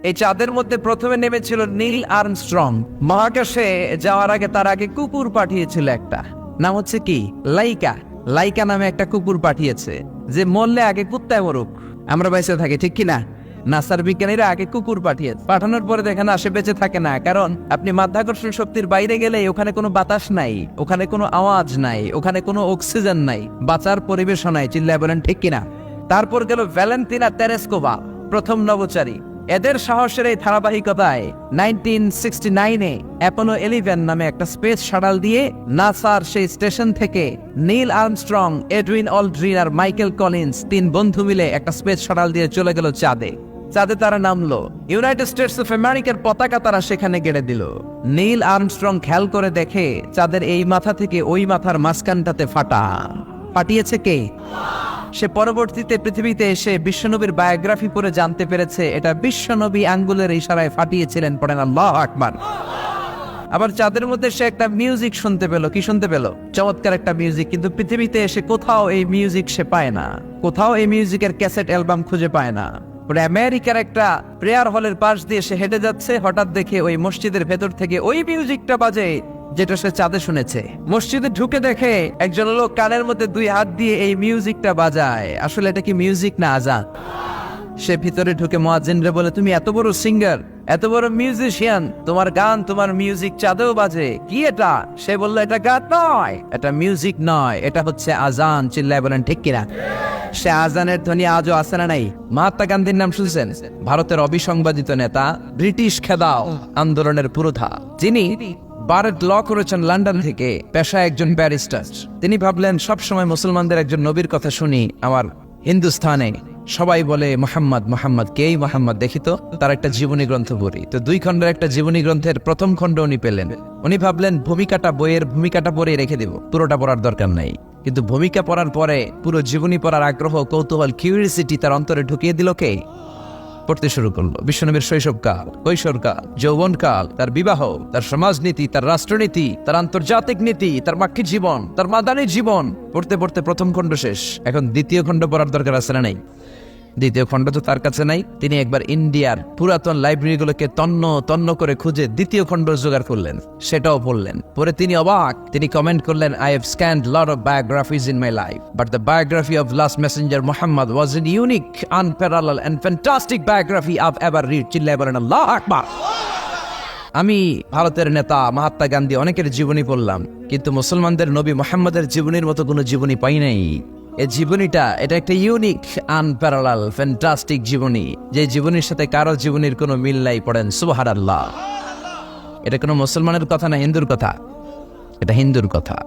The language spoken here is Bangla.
এই চাঁদের মধ্যে প্রথমে নেমেছিল নীল আর্মস্ট্রং। মহাকাশে যাওয়ার আগে তার আগে কুকুর পাঠিয়েছিল একটা, নাম হচ্ছে কি লাইকা। লাইকা নামে একটা কুকুর পাঠিয়েছে, যে মরলে আগে কুত্তায় মরুক, আমরা বেঁচে থাকি, ঠিক কিনা? নাসার বিজ্ঞানীরা আগে কুকুর পাঠানোর পরে দেখেন আসে বেঁচে থাকে না, কারণ আপনি মাধ্যাকর্ষণ শক্তির বাইরে গেলে ওখানে কোনো বাতাস নাই, ওখানে কোনো আওয়াজ নাই, ওখানে কোনো অক্সিজেন নাই, বাঁচার পরিবেশও নাই। চিল্লায় বলেন ঠিক কিনা? তারপর গেল ভ্যালেন্তিনা তেরেস্কোভা, প্রথম নভোচারী। এদের সাহসের এই ধারাবাহিকতায় 1969-এ অ্যাপোলো 11 নামে একটা স্পেস শাটল দিয়ে নাসার সেই স্টেশন থেকে নীল আর্মস্ট্রং, এডউইন অলড্রিন আর মাইকেল কলিন্স তিন বন্ধু মিলে একটা স্পেস শাটল দিয়ে চলে গেল চাঁদে। চাঁদে তারা নামলো, ইউনাইটেড স্টেটস অফ আমেরিকার পতাকা তারা সেখানে গেড়ে দিল। নীল আর্মস্ট্রং খেয়াল করে দেখে চাঁদের এই মাথা থেকে ওই মাথার মাঝখানটাতে ফাটিয়েছে কে? সে পরবর্তীতে পৃথিবীতে এসে বিশ্বনবীর বায়োগ্রাফি পড়ে জানতে পেরেছে এটা বিশ্বনবী আঙ্গুলের ইশারায় ফাটিয়েছিলেন। পড়েন আল্লাহু আকবার। আবার চাঁদের মধ্যে সে একটা মিউজিক শুনতে পেল। কি শুনতে পেল? চমৎকার একটা মিউজিক, কিন্তু পৃথিবীতে এসে কোথাও এই মিউজিক সে পায় না, কোথাও এই মিউজিকের ক্যাসেট অ্যালবাম খুঁজে পায় না। পরে আমেরিকার একটা প্রেয়ার হলের পাশ দিয়ে সে হেঁটে যাচ্ছে, হঠাৎ দেখে ওই মসজিদের ভেতর থেকে ওই মিউজিকটা বাজে যেটা সে চাঁদে শুনেছে। মসজিদে ঢুকে দেখে একজন লোক কানের মধ্যে দুই হাত দিয়ে এই মিউজিকটা বাজায়। আসলে এটা কি মিউজিক না আজান? সে ভিতরে ঢুকে মুয়াজ্জিনরে বলে, তুমি এত বড় সিঙ্গার, এত বড় মিউজিশিয়ান, তোমার গান, তোমার মিউজিক চাঁদেও বাজে, কি এটা? সে বলল, এটা গান নয়, এটা মিউজিক নয়, এটা হচ্ছে আজান। চিল্লায় বলেন ঠিক কিনা? সে আজানের ধ্বনি আজও আছে না নাই? মহাত্মা গান্ধীর নাম শুনছেন? ভারতের অবিসংবাদিত নেতা, ব্রিটিশ খেদাও আন্দোলনের পুরোধা, যিনি বারেট ল করেছেন লন্ডন থেকে, পেশায় একজন ব্যারিস্টার। তিনি ভাবলেন সবসময় মুসলমানদের একজন নবীর কথা শুনি, আমার হিন্দুস্থানে সবাই বলে মোহাম্মদ মোহাম্মদ, কেই মোহাম্মদ, দেখি তো তার একটা জীবনী গ্রন্থ পড়ি। তো 2 খণ্ডের একটা জীবনী গ্রন্থের প্রথম খণ্ড উনি পেলেন। উনি ভাবলেন বইয়ের ভূমিকাটা পড়ে রেখে দেব, পুরোটা পড়ার দরকার নাই। কিন্তু ভূমিকা পড়ার পরে পুরো জীবনী পড়ার আগ্রহ, কৌতূহল, কিউরিয়াসিটি তার অন্তরে ঢুকিয়ে দিল কে? পড়তে শুরু করলো বিশ্বনবীর শৈশবকাল, কৈশোরকাল, যৌবনকাল, তার বিবাহ, তার সমাজনীতি, তার রাষ্ট্রনীতি, তার আন্তর্জাতিক নীতি, তার মাক্কি জীবন, তার মাদানী জীবন। পড়তে পড়তে প্রথম খণ্ড শেষ। এখন দ্বিতীয় খণ্ড পড়ার দরকার আছে না নাই? দ্বিতীয় খণ্ড তো তার কাছে নাই। তিনি একবার ইন্ডিয়ার পুরাতন লাইব্রেরিগুলোকে তন্ন করে খুঁজে দ্বিতীয় খণ্ড জোগাড় করলেন, সেটাও পড়লেন। পরে তিনি অবাক, তিনি কমেন্ট করলেন, I have scanned lot of biographies in my life, but the biography of last messenger Muhammad was an unique, unparalleled and fantastic biography I've ever read. চিল্লায় বলেন আল্লাহু আকবার। আমি ভারতের নেতা মহাত্মা গান্ধী অনেকের জীবনী পড়লাম, কিন্তু মুসলমানদের নবী মুহাম্মদের জীবনীর মতো কোনো জীবনী পাই নাই। এই জীবনীটা, এটা একটা ইউনিক, আনপ্যারালাল, ফ্যান্টাস্টিক জীবনী, যে জীবনীর সাথে কারো জীবনীর কোনো মিল নাই। পড়েন সুবহানাল্লাহ। এটা কোনো মুসলমানের কথা না হিন্দুর কথা? এটা হিন্দুর কথা।